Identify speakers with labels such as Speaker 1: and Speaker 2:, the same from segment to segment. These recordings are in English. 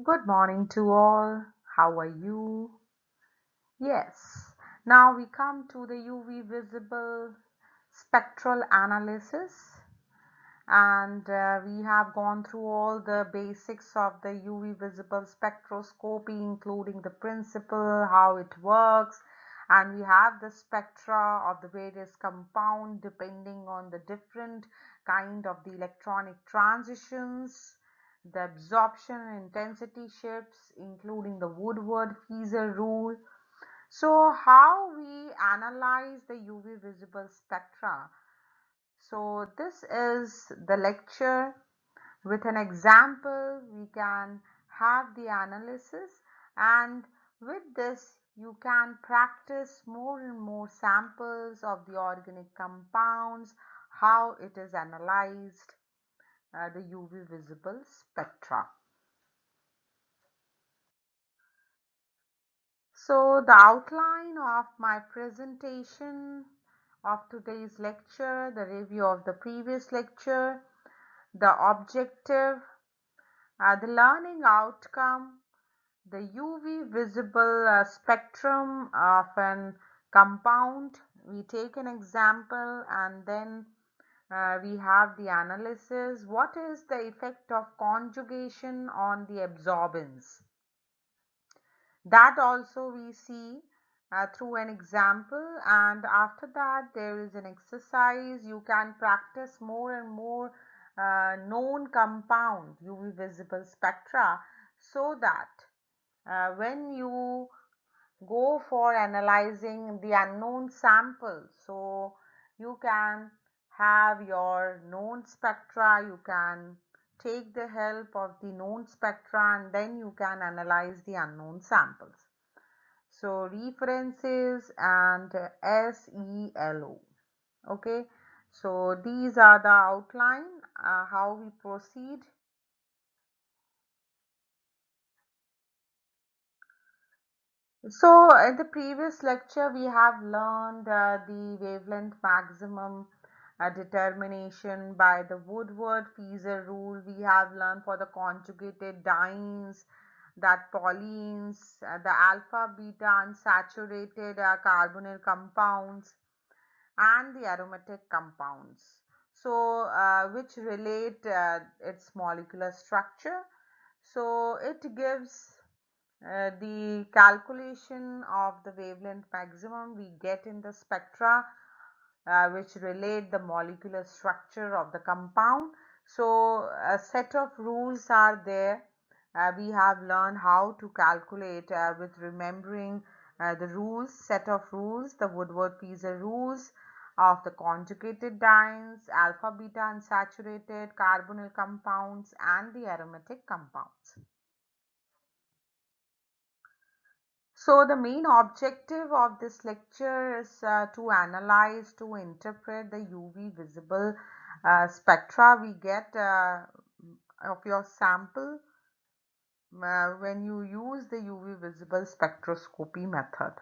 Speaker 1: Good morning to all. How are you? Yes, now we come to the UV visible spectral analysis, and we have gone through all the basics of the UV visible spectroscopy, including the principle, how it works, and we have the spectra of the various compound depending on the different kind of the electronic transitions, the absorption and intensity shifts, including the Woodward-Fieser rule. So how we analyze the UV visible spectra? So this is the lecture. With an example, we can have the analysis, and with this you can practice more and more samples of the organic compounds, how it is analyzed, the UV visible spectra. So the outline of my presentation of today's lecture, the review of the previous lecture, the objective, the learning outcome, the UV visible spectrum of an compound. We take an example and then we have the analysis. What is the effect of conjugation on the absorbance? That also we see through an example, and after that there is an exercise. You can practice more and more known compound UV visible spectra, so that when you go for analyzing the unknown sample, so you can have your known spectra, you can take the help of the known spectra, and then you can analyze the unknown samples. So references and SELO. Okay, so these are the outline, how we proceed. So in the previous lecture we have learned the wavelength maximum determination by the Woodward-Fieser rule. We have learned for the conjugated dienes, that polyenes, the alpha beta unsaturated carbonyl compounds, and the aromatic compounds. So which relate its molecular structure. So it gives the calculation of the wavelength maximum we get in the spectra, which relate the molecular structure of the compound. So a set of rules are there. We have learned how to calculate with remembering the rules, set of rules, the Woodward-Fieser rules of the conjugated dienes, alpha beta unsaturated carbonyl compounds, and the aromatic compounds. So the main objective of this lecture is to analyze, to interpret the UV visible spectra we get of your sample when you use the UV visible spectroscopy method.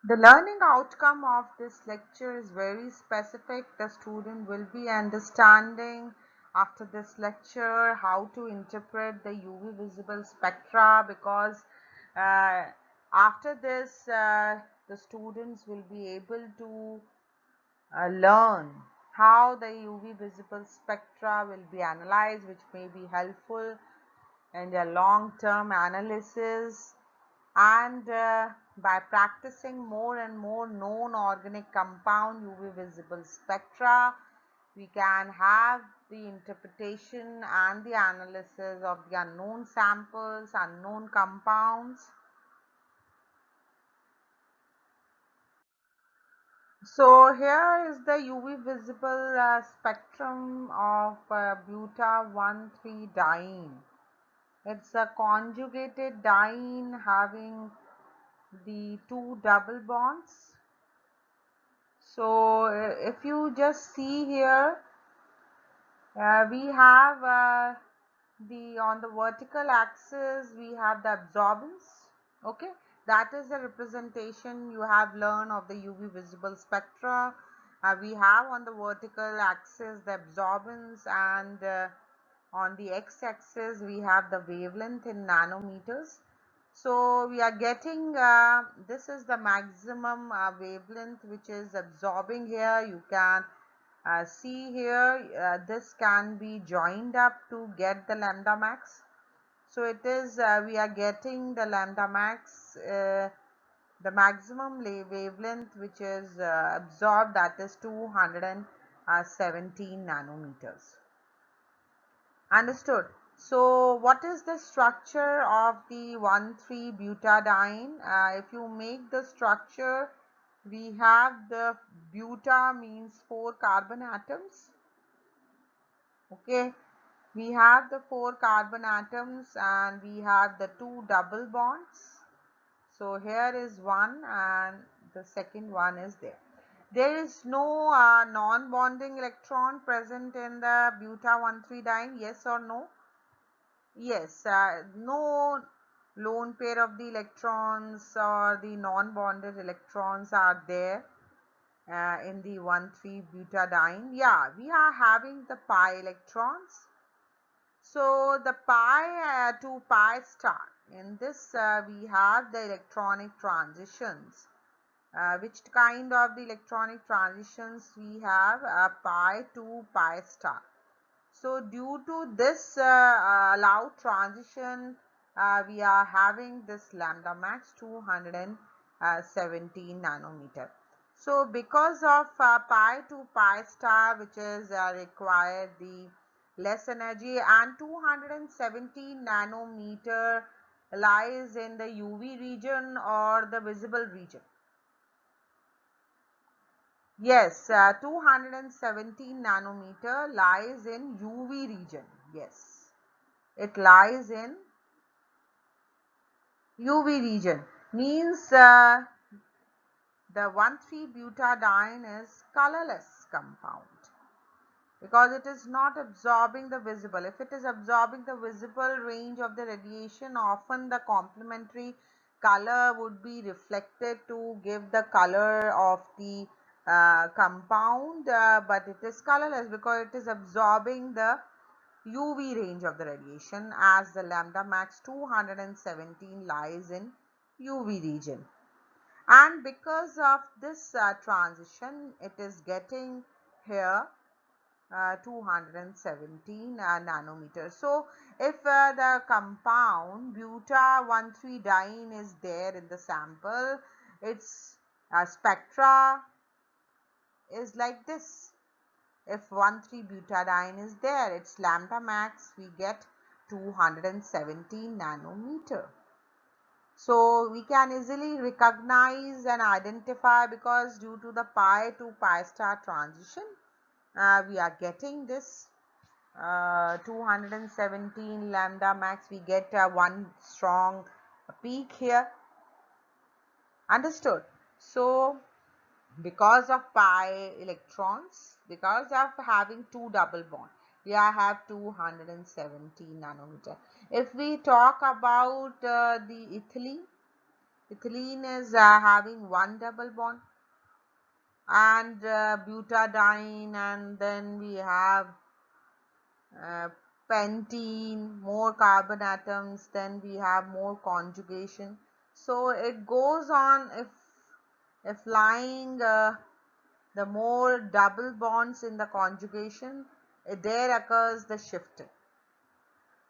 Speaker 1: The learning outcome of this lecture is very specific. The student will be understanding after this lecture how to interpret the UV visible spectra, because after this the students will be able to learn how the UV visible spectra will be analyzed, which may be helpful in their long-term analysis. And by practicing more and more known organic compound UV visible spectra, we can have the interpretation and the analysis of the unknown samples, unknown compounds. So here is the UV visible spectrum of buta-1,3-diene. It's a conjugated diene having the two double bonds. So if you just see here, we have the on the vertical axis we have the absorbance. Okay, that is the representation you have learned of the UV visible spectra. We have on the vertical axis the absorbance, and On the x-axis we have the wavelength in nanometers. So we are getting this is the maximum wavelength which is absorbing here. You can see here this can be joined up to get the lambda max. So it is we are getting the lambda max, the maximum wavelength which is absorbed, that is 217 nanometers. Understood. So what is the structure of the 1,3-butadiene? If you make the structure, we have the buta means 4 carbon atoms. Okay, we have the 4 carbon atoms and we have the 2 double bonds. So here is one and the second one is there. There is no non-bonding electron present in the buta 1,3-diene, yes or no? Yes, no lone pair of the electrons or the non-bonded electrons are there in the 1,3-butadiene. Yeah, we are having the pi electrons. So the pi to pi star, in this we have the electronic transitions. Which kind of the electronic transitions we have? Pi to pi star. So due to this allowed transition, we are having this lambda max 217 nanometer. So because of pi to pi star, which is required the less energy, and 217 nanometer lies in the UV region or the visible region. Yes, 217 nanometer lies in UV region. Yes, it lies in UV region. Means the 1,3-butadiene is colorless compound because it is not absorbing the visible. If it is absorbing the visible range of the radiation, often the complementary color would be reflected to give the color of the compound, but it is colorless because it is absorbing the UV range of the radiation, as the lambda max 217 lies in UV region. And because of this transition, it is getting here 217 nanometers. So if the compound buta 1,3-diene is there in the sample, its spectra is like this. If 1,3-butadiene is there, its lambda max we get 217 nanometer. So we can easily recognize and identify, because due to the pi to pi star transition, we are getting this 217 lambda max. We get one strong peak here. Understood? So because of pi electrons, because of having two double bond, we have 217 nanometer. If we talk about the ethylene is having one double bond, and butadiene, and then we have uh, pentene, more carbon atoms, then we have more conjugation. So it goes on. If lying the more double bonds in the conjugation, there occurs the shifting.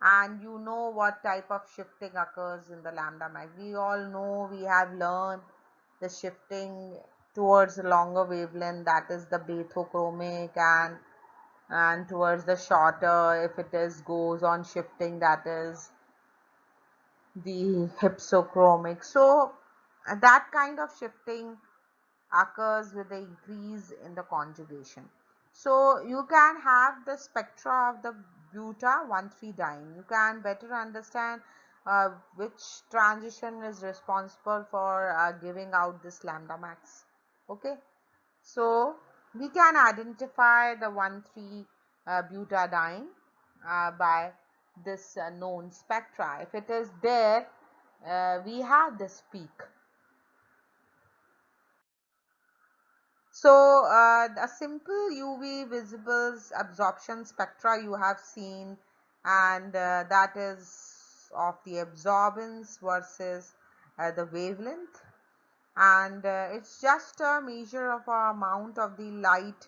Speaker 1: And you know what type of shifting occurs in the lambda max. We all know, we have learned the shifting towards the longer wavelength, that is the bathochromic, and towards the shorter, if it is goes on shifting, that is the hypsochromic. So that kind of shifting occurs with the increase in the conjugation. So you can have the spectra of the buta 1,3-diene. You can better understand which transition is responsible for giving out this lambda max. Okay, so we can identify the 1,3-butadiene by this known spectra. If it is there, we have this peak. So a simple UV visible absorption spectra you have seen and that is of the absorbance versus the wavelength, and it's just a measure of a amount of the light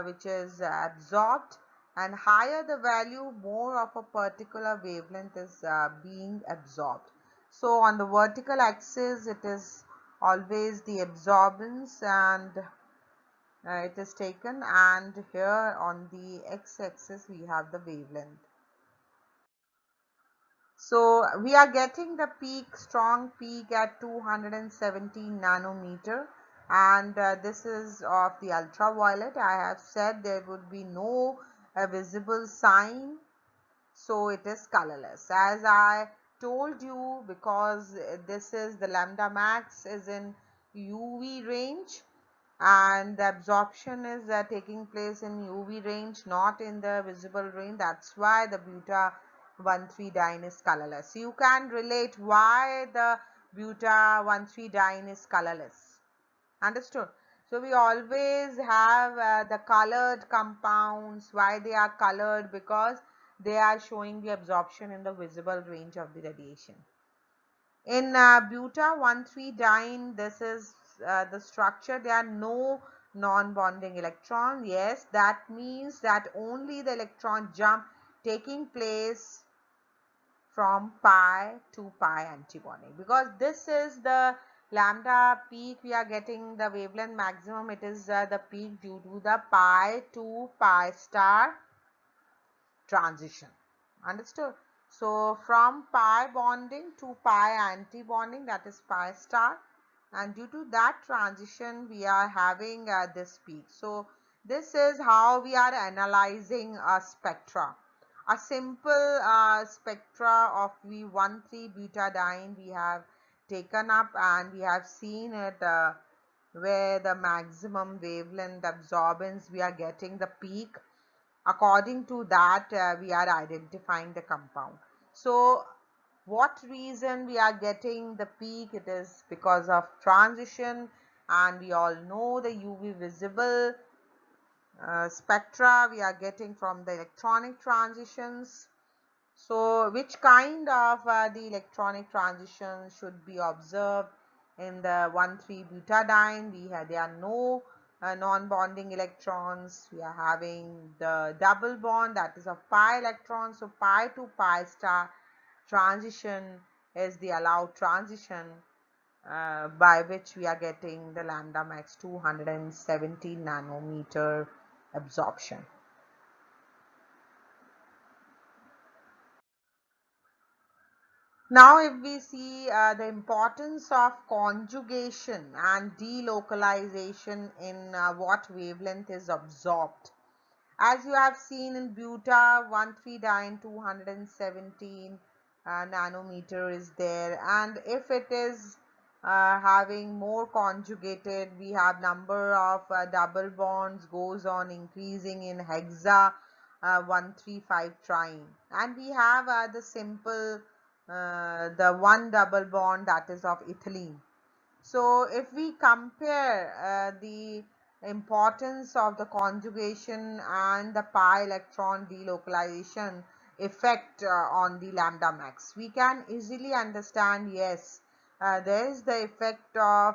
Speaker 1: which is absorbed, and higher the value, more of a particular wavelength is being absorbed. So on the vertical axis it is always the absorbance, and it is taken, and here on the x-axis we have the wavelength. So we are getting the peak, strong peak at 217 nanometer, and this is of the ultraviolet. I have said there would be no visible sign, so it is colorless. As I told you, because this is the lambda max is in UV range, and the absorption is taking place in UV range, not in the visible range. That's why the buta 1,3-diene is colorless. You can relate why the buta 1,3-diene is colorless. Understood? So we always have the colored compounds. Why they are colored? Because they are showing the absorption in the visible range of the radiation. In buta 1,3-diene, this is the structure. There are no non-bonding electron. Yes, that means that only the electron jump taking place from pi to pi antibonding, because this is the lambda peak we are getting, the wavelength maximum. It is the peak due to the pi to pi star transition. Understood? So from pi bonding to pi anti-bonding, that is pi star, and due to that transition we are having this peak. So this is how we are analyzing a spectra. A simple spectra of V13-butadiene we have taken up, and we have seen it where the maximum wavelength absorbance we are getting the peak. According to that we are identifying the compound. So what reason we are getting the peak? It is because of transition, and we all know the UV visible spectra we are getting from the electronic transitions. So which kind of the electronic transition should be observed in the 1,3-butadiene? There are no non-bonding electrons. We are having the double bond, that is of pi electrons. So pi to pi star transition is the allowed transition by which we are getting the lambda max 270 nanometer absorption. Now if we see the importance of conjugation and delocalization in what wavelength is absorbed. As you have seen in buta 1,3-diene 217 nanometer is there, and if it is having more conjugated, we have number of double bonds goes on increasing in hexa 135 trine, and we have the simple the one double bond, that is of ethylene. So if we compare the importance of the conjugation and the pi electron delocalization effect on the lambda max, we can easily understand, yes, there is the effect of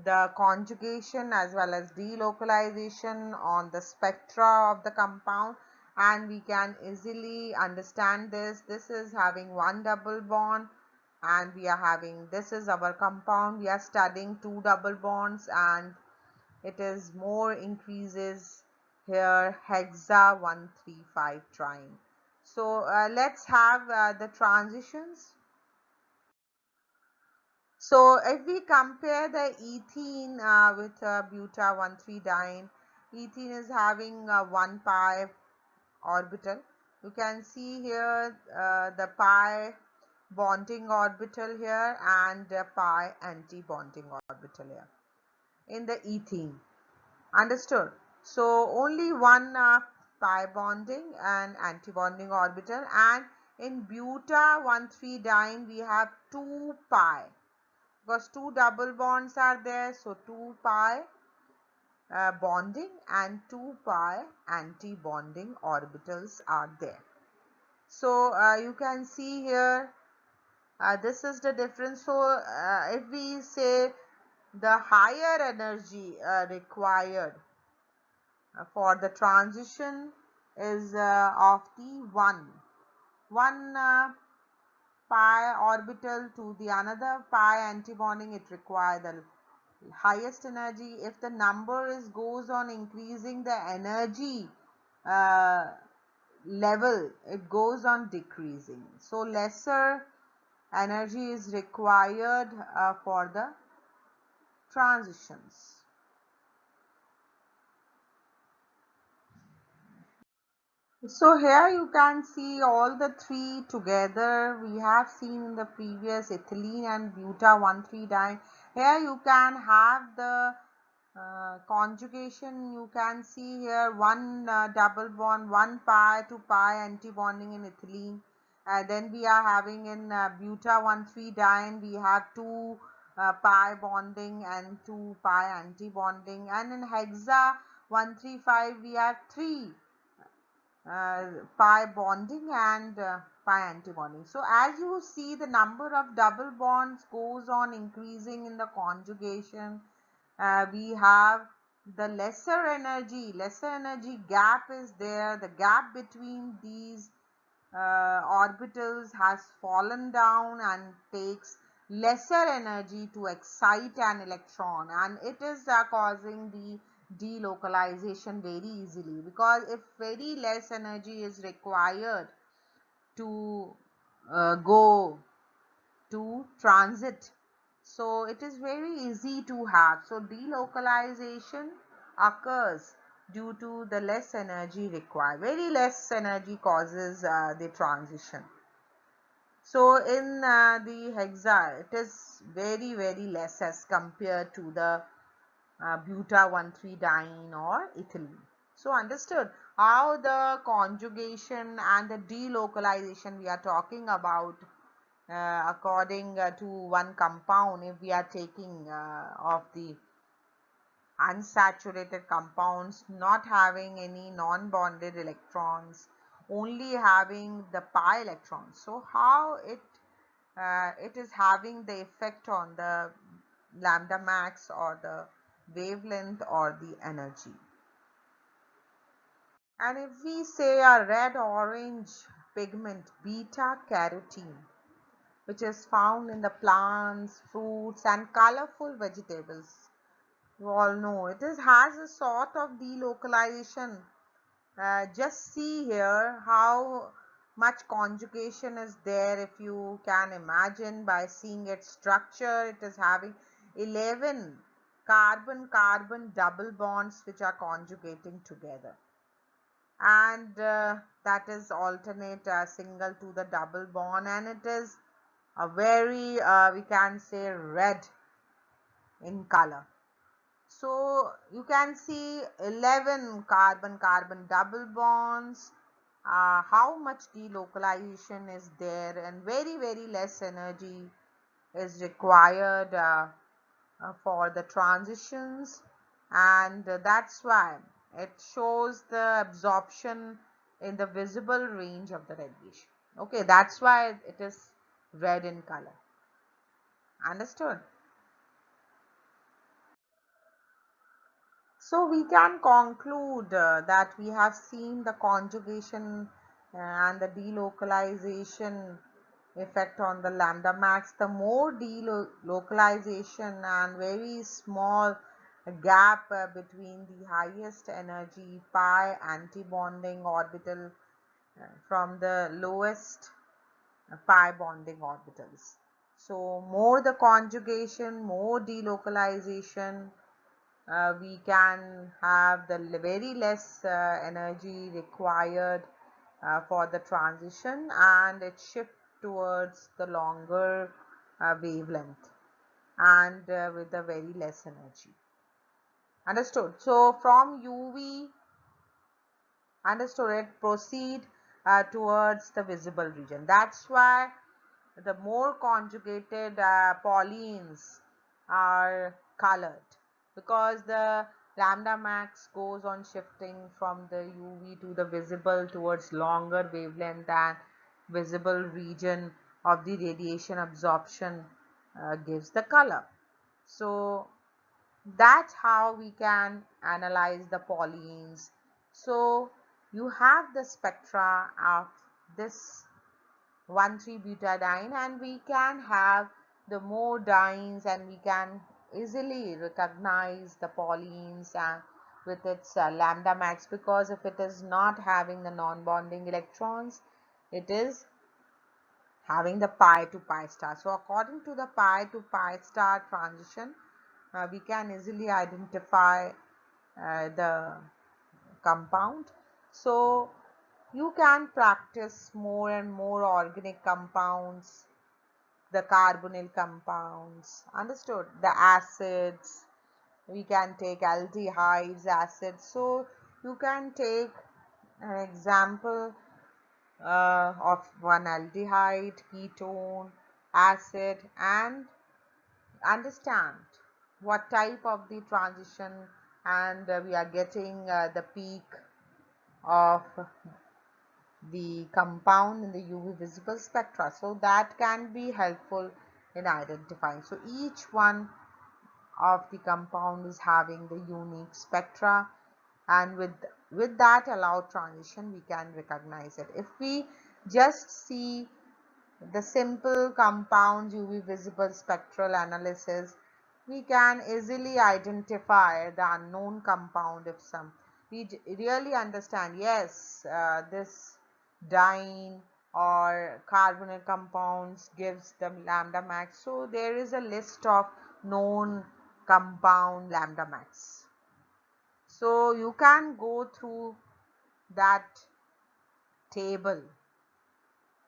Speaker 1: the conjugation as well as delocalization on the spectra of the compound, and we can easily understand this. This is having one double bond, and we are having, this is our compound, we are studying two double bonds, and it is more increases here hexa 135 trine. So let's have the transitions. So if we compare the ethene with buta 1,3-diene, ethene is having 1 pi orbital. You can see here the pi bonding orbital here and pi anti-bonding orbital here in the ethene. Understood? So only one pi bonding and anti-bonding orbital, and in buta 1,3-diene we have 2 pi, because two double bonds are there, so 2 pi bonding and 2 pi anti-bonding orbitals are there. So you can see here, this is the difference. So if we say the higher energy required for the transition is of the one pi orbital to the another pi antibonding, it requires the highest energy. If the number is goes on increasing, the energy uh, level, it goes on decreasing. So lesser energy is required for the transitions. So here you can see all the three together. We have seen in the previous ethylene and buta 1,3-diene. Here you can have the conjugation. You can see here one double bond, one pi to pi antibonding in ethylene. Then we are having in buta 1,3-diene, we have two pi bonding and two pi antibonding. And in hexa 135, we have three pi bonding and pi antibonding. So as you see, the number of double bonds goes on increasing in the conjugation. We have the lesser energy gap is there. The gap between these orbitals has fallen down and takes lesser energy to excite an electron, and it is causing the delocalization very easily, because if very less energy is required to go to transit, so it is very easy to have. So delocalization occurs due to the less energy required. Very less energy causes the transition. So in the hexa, it is very less as compared to the buta 1,3-diene or ethylene. So understood how the conjugation and the delocalization we are talking about according to one compound. If we are taking of the unsaturated compounds not having any non-bonded electrons, only having the pi electrons, so how it is having the effect on the lambda max or the wavelength or the energy. And if we say a red orange pigment, beta carotene, which is found in the plants, fruits and colorful vegetables, you all know it is has a sort of delocalization. Just see here how much conjugation is there. If you can imagine by seeing its structure, it is having 11 carbon-carbon double bonds which are conjugating together, and that is alternate single to the double bond, and it is a very we can say red in color. So you can see 11 carbon-carbon double bonds, how much delocalization is there, and very less energy is required for the transitions, and that's why it shows the absorption in the visible range of the radiation. Okay, that's why it is red in color. Understood? So we can conclude that we have seen the conjugation and the delocalization effect on the lambda max. The more delocalization and very small gap between the highest energy pi antibonding orbital from the lowest pi bonding orbitals. So more the conjugation, more delocalization, we can have the very less energy required for the transition, and it shift towards the longer wavelength and with the very less energy. Understood? So from UV, understood, it proceed towards the visible region. That's why the more conjugated polyenes are colored, because the lambda max goes on shifting from the UV to the visible towards longer wavelength, and visible region of the radiation absorption gives the color. So that's how we can analyze the polyenes. So you have the spectra of this 1,3-butadiene, and we can have the more dienes, and we can easily recognize the polyenes and with its lambda max, because if it is not having the non-bonding electrons, it is having the pi to pi star. So according to the pi to pi star transition, we can easily identify the compound. So you can practice more and more organic compounds, the carbonyl compounds, understood, the acids. We can take aldehydes, acids. So you can take an example of one aldehyde, ketone, acid, and understand what type of the transition, and we are getting the peak of the compound in the UV visible spectra. So that can be helpful in identifying. So each one of the compound is having the unique spectra, and with that allowed transition we can recognize it. If we just see the simple compound UV visible spectral analysis, we can easily identify the unknown compound. If some we really understand, yes, this diene or carbonyl compounds gives them lambda max, so there is a list of known compound lambda max. So you can go through that table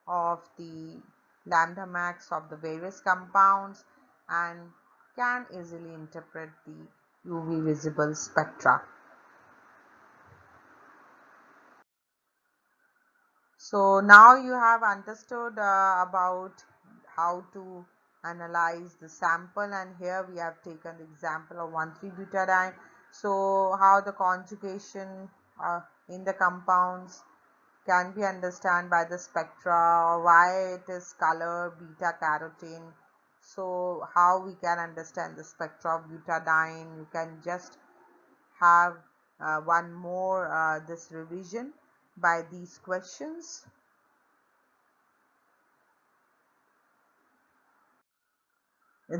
Speaker 1: of the lambda max of the various compounds and can easily interpret the UV visible spectra. So now you have understood about how to analyze the sample, and here we have taken the example of 1,3-butadiene. So how the conjugation in the compounds can be understood by the spectra, or why it is color beta carotene. So how we can understand the spectra of butadiene? You can just have one more this revision by these questions.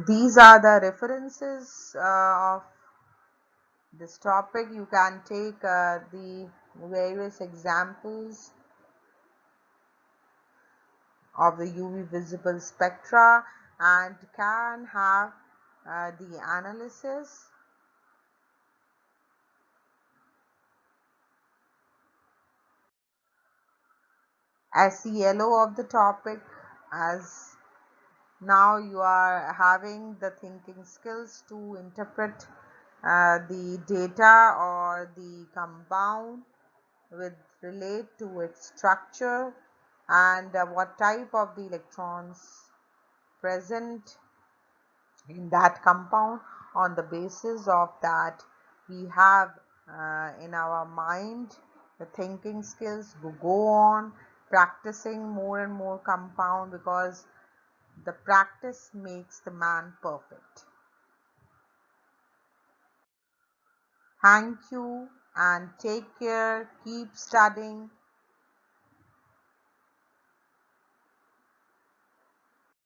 Speaker 1: These are the references of this topic. You can take the various examples of the UV visible spectra and can have the analysis. As the yellow of the topic, as now you are having the thinking skills to interpret the data or the compound with relate to its structure and what type of the electrons present in that compound. On the basis of that, we have in our mind the thinking skills to go on practicing more and more compound, because the practice makes the man perfect. Thank you and take care. Keep studying.